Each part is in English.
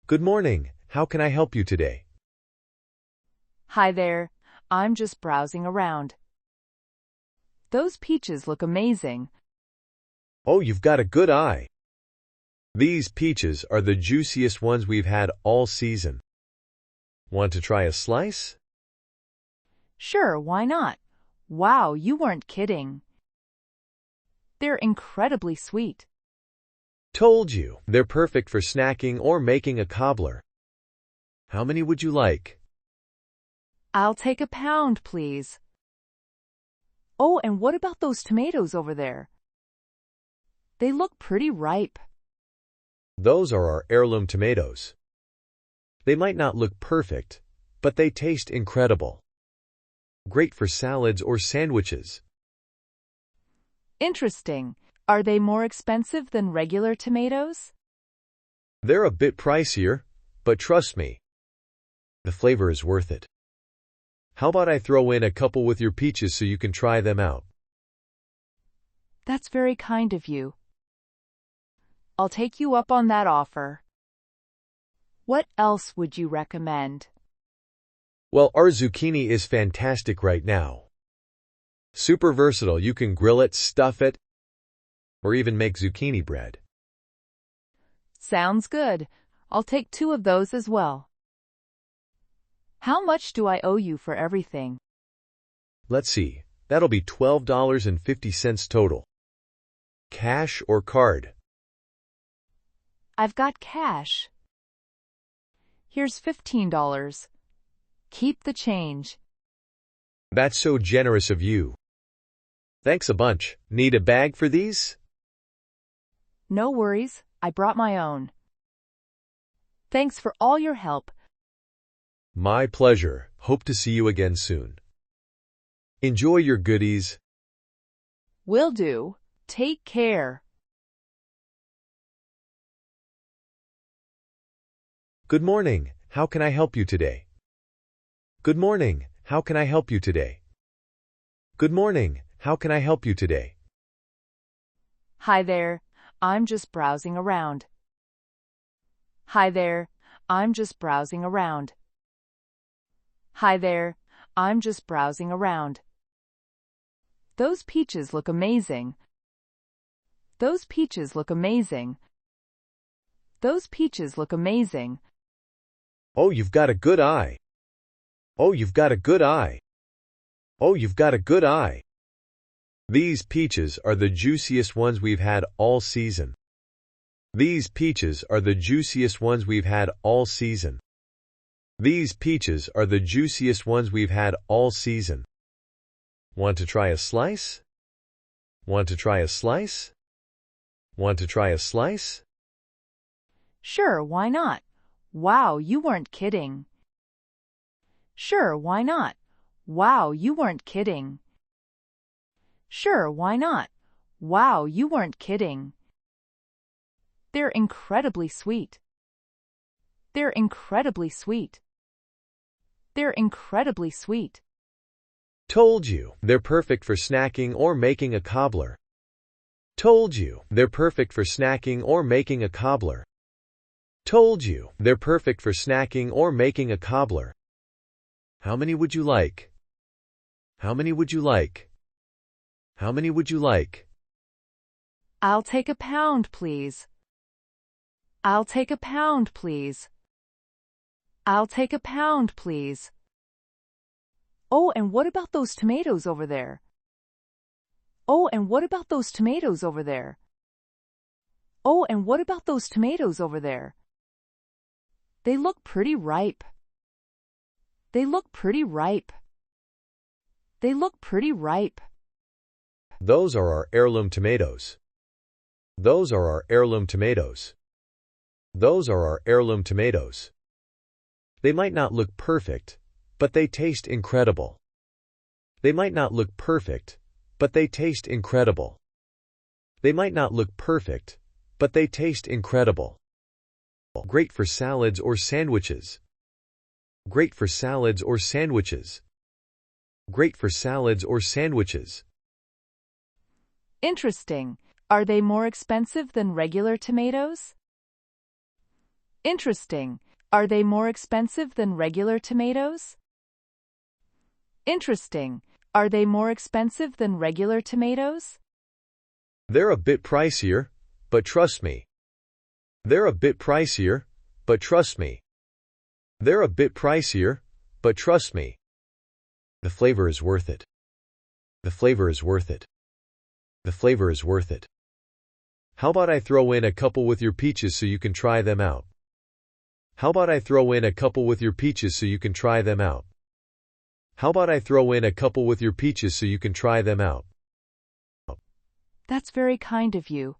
Good morning. How can I help you today? Hi there. I'm just browsing around. Those peaches look amazing. Oh, you've got a good eye. These peaches are the juiciest ones we've had all season. Want to try a slice? Sure, why not? Wow, you weren't kidding. They're incredibly sweet. Told you, they're perfect for snacking or making a cobbler. How many would you like? I'll take a pound, please. Oh, and what about those tomatoes over there? They look pretty ripe. Those are our heirloom tomatoes. They might not look perfect, but they taste incredible. Great for salads or sandwiches. Interesting. Are they more expensive than regular tomatoes? They're a bit pricier, but trust me, the flavor is worth it. How about I throw in a couple with your peaches so you can try them out? That's very kind of you. I'll take you up on that offer. What else would you recommend? Well, our zucchini is fantastic right now. Super versatile. You can grill it, stuff it, or even make zucchini bread. Sounds good. I'll take 2 of those as well. How much do I owe you for everything? Let's see. That'll be $12.50 total. Cash or card? I've got cash. Here's $15. Keep the change. That's so generous of you. Thanks a bunch. Need a bag for these? No worries, I brought my own. Thanks for all your help. My pleasure. Hope to see you again soon. Enjoy your goodies. Will do. Take care. Good morning. How can I help you today? Good morning. How can I help you today? Good morning. How can I help you today? Hi there. I'm just browsing around. Hi there. I'm just browsing around. Hi there. I'm just browsing around. Those peaches look amazing. Those peaches look amazing. Those peaches look amazing. Oh, you've got a good eye. Oh, you've got a good eye. Oh, you've got a good eye. These peaches are the juiciest ones we've had all season. These peaches are the juiciest ones we've had all season. These peaches are the juiciest ones we've had all season. Want to try a slice? Want to try a slice? Want to try a slice? Sure, why not? Wow, you weren't kidding. Sure, why not? Wow, you weren't kidding. Sure, why not? Wow, you weren't kidding. They're incredibly sweet. They're incredibly sweet. They're incredibly sweet. Told you, they're perfect for snacking or making a cobbler. Told you, they're perfect for snacking or making a cobbler. Told you, they're perfect for snacking or making a cobbler. How many would you like? How many would you like? How many would you like? I'll take a pound, please. I'll take a pound, please. I'll take a pound, please. Oh, and what about those tomatoes over there? Oh, and what about those tomatoes over there? Oh, and what about those tomatoes over there? They look pretty ripe. They look pretty ripe. They look pretty ripe. Those are our heirloom tomatoes. Those are our heirloom tomatoes. Those are our heirloom tomatoes. They might not look perfect, but they taste incredible. They might not look perfect, but they taste incredible. They might not look perfect, but they taste incredible. Great for salads or sandwiches. Great for salads or sandwiches. Great for salads or sandwiches. Interesting. Are they more expensive than regular tomatoes? Interesting. Are they more expensive than regular tomatoes? Interesting. Are they more expensive than regular tomatoes? They're a bit pricier, but trust me. They're a bit pricier, but trust me. They're a bit pricier, but trust me. The flavor is worth it. The flavor is worth it. The flavor is worth it. How about I throw in a couple with your peaches so you can try them out? How about I throw in a couple with your peaches so you can try them out? How about I throw in a couple with your peaches so you can try them out? That's very kind of you.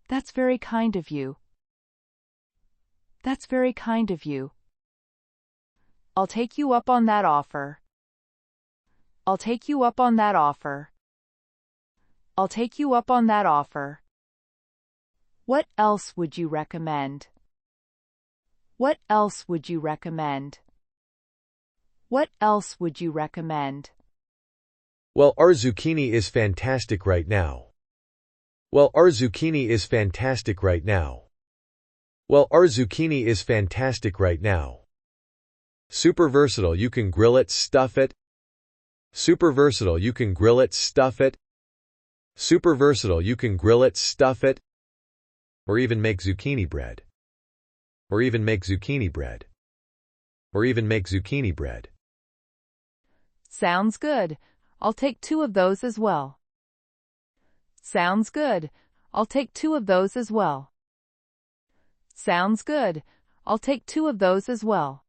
That's very kind of you. That's very kind of you. I'll take you up on that offer. I'll take you up on that offer. I'll take you up on that offer. What else would you recommend? What else would you recommend? What else would you recommend? Well, our zucchini is fantastic right now. Well, our zucchini is fantastic right now. Well, our zucchini is fantastic right now. Super versatile, you can grill it, stuff it. Super versatile, you can grill it, stuff it. Super versatile, you can grill it, stuff it. Or even make zucchini bread. Or even make zucchini bread. Or even make zucchini bread. Sounds good. I'll take 2 of those as well. Sounds good. I'll take 2 of those as well. Sounds good. I'll take 2 of those as well.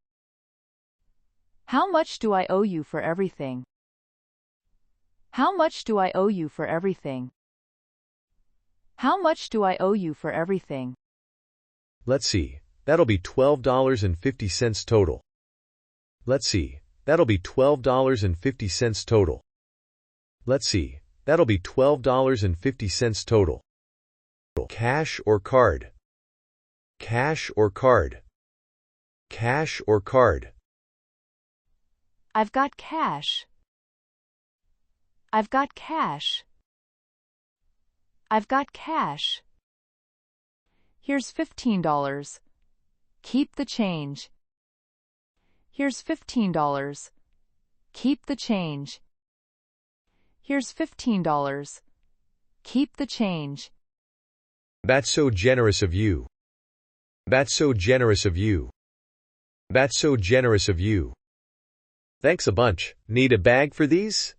How much do I owe you for everything? How much do I owe you for everything? How much do I owe you for everything? Let's see. That'll be $12.50 total. Let's see. That'll be $12.50 total. Let's see. That'll be $12.50 total. Cash or card? Cash or card? Cash or card? I've got cash. I've got cash. I've got cash. Here's $15. Keep the change. Here's $15. Keep the change. Here's $15. Keep the change. That's so generous of you. That's so generous of you. That's so generous of you. Thanks a bunch. Need a bag for these?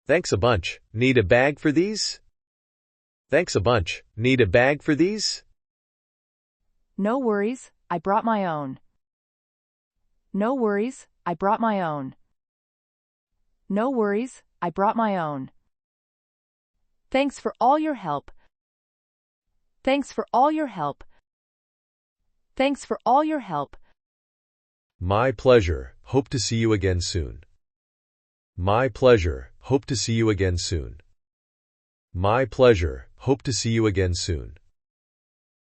Thanks a bunch. Need a bag for these? Thanks a bunch. Need a bag for these? No worries, I brought my own. No worries, I brought my own. No worries, I brought my own. Thanks for all your help. Thanks for all your help. Thanks for all your help. My pleasure. Hope to see you again soon. My pleasure. Hope to see you again soon. My pleasure. Hope to see you again soon.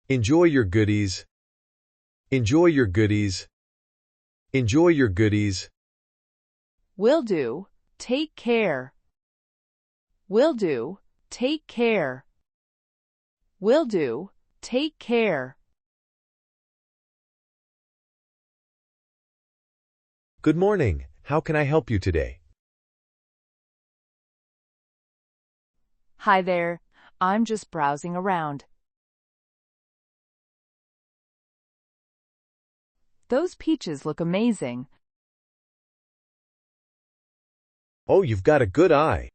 Enjoy your goodies. Enjoy your goodies. Enjoy your goodies. Will do. Take care. Will do. Take care. Will do. Take care. Good morning. How can I help you today? Hi there. I'm just browsing around. Those peaches look amazing. Oh, you've got a good eye.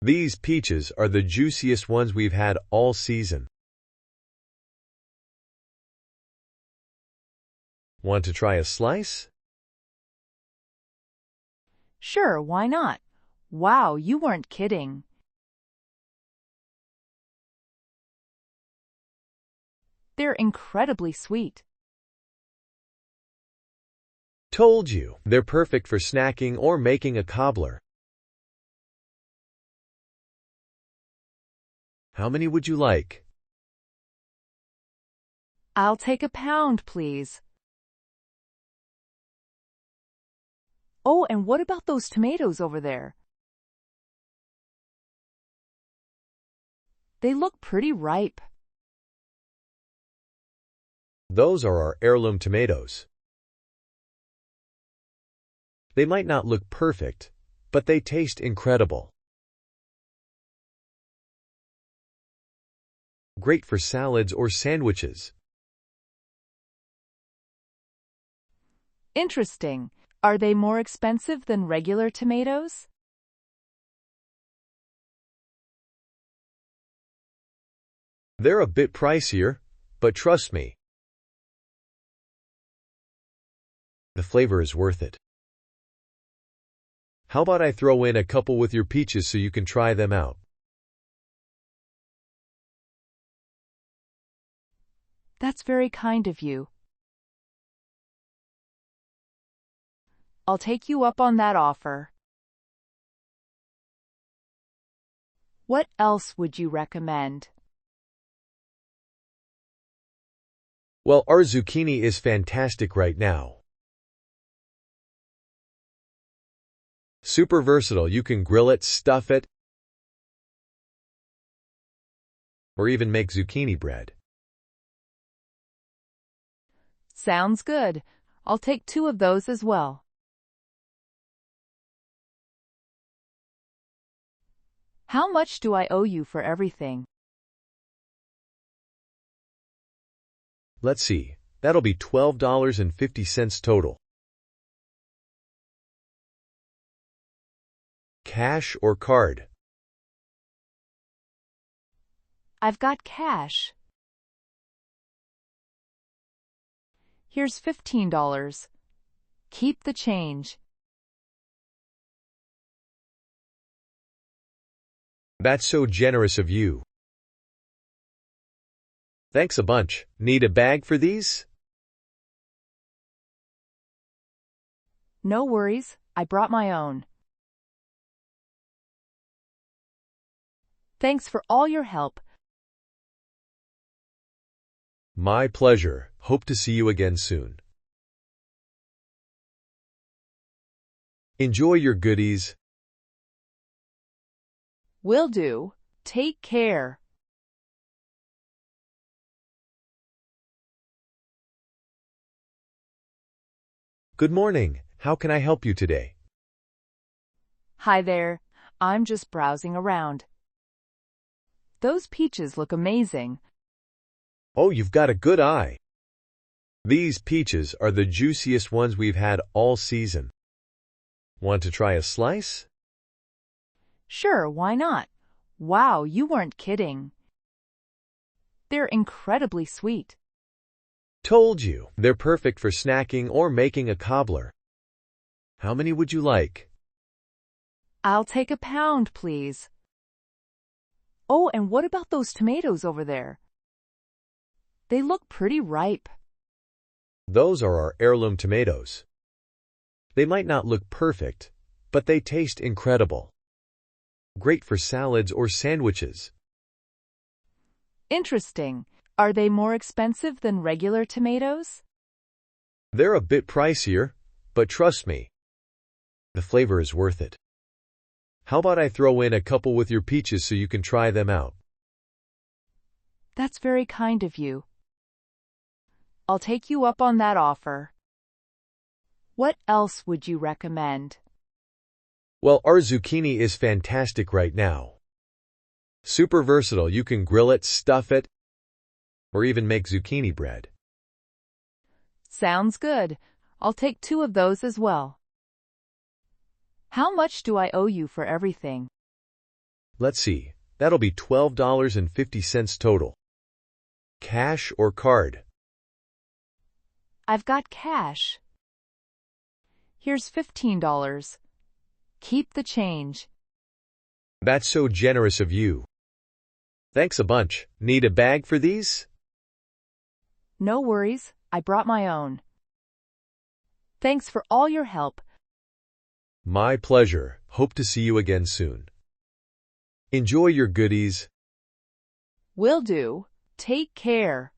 These peaches are the juiciest ones we've had all season. Want to try a slice? Sure, why not? Wow, you weren't kidding. They're incredibly sweet. Told you, they're perfect for snacking or making a cobbler. How many would you like? I'll take a pound, please. Oh, and what about those tomatoes over there? They look pretty ripe. Those are our heirloom tomatoes. They might not look perfect, but they taste incredible. Great for salads or sandwiches. Interesting. Are they more expensive than regular tomatoes? They're a bit pricier, but trust me, the flavor is worth it. How about I throw in a couple with your peaches so you can try them out? That's very kind of you. I'll take you up on that offer. What else would you recommend? Well, our zucchini is fantastic right now. Super versatile. You can grill it, stuff it, or even make zucchini bread. Sounds good. I'll take 2 of those as well. How much do I owe you for everything? Let's see. That'll be $12.50 total. Cash or card? I've got cash. Here's $15. Keep the change. That's so generous of you. Thanks a bunch. Need a bag for these? No worries, I brought my own. Thanks for all your help. My pleasure. Hope to see you again soon. Enjoy your goodies. Will do. Take care. Good morning. How can I help you today? Hi there. I'm just browsing around. Those peaches look amazing. Oh, you've got a good eye. These peaches are the juiciest ones we've had all season. Want to try a slice? Sure, why not? Wow, you weren't kidding. They're incredibly sweet. Told you, they're perfect for snacking or making a cobbler. How many would you like? I'll take a pound, please. Oh, and what about those tomatoes over there? They look pretty ripe. Those are our heirloom tomatoes. They might not look perfect, but they taste incredible. Great for salads or sandwiches. Interesting. Are they more expensive than regular tomatoes? They're a bit pricier, but trust me, the flavor is worth it. How about I throw in a couple with your peaches so you can try them out? That's very kind of you. I'll take you up on that offer. What else would you recommend? Well, our zucchini is fantastic right now. Super versatile. You can grill it, stuff it, or even make zucchini bread. Sounds good. I'll take 2 of those as well. How much do I owe you for everything? Let's see. That'll be $12.50 total. Cash or card? I've got cash. Here's $15. Keep the change. That's so generous of you. Thanks a bunch. Need a bag for these? No worries, I brought my own. Thanks for all your help. My pleasure. Hope to see you again soon. Enjoy your goodies. Will do. Take care.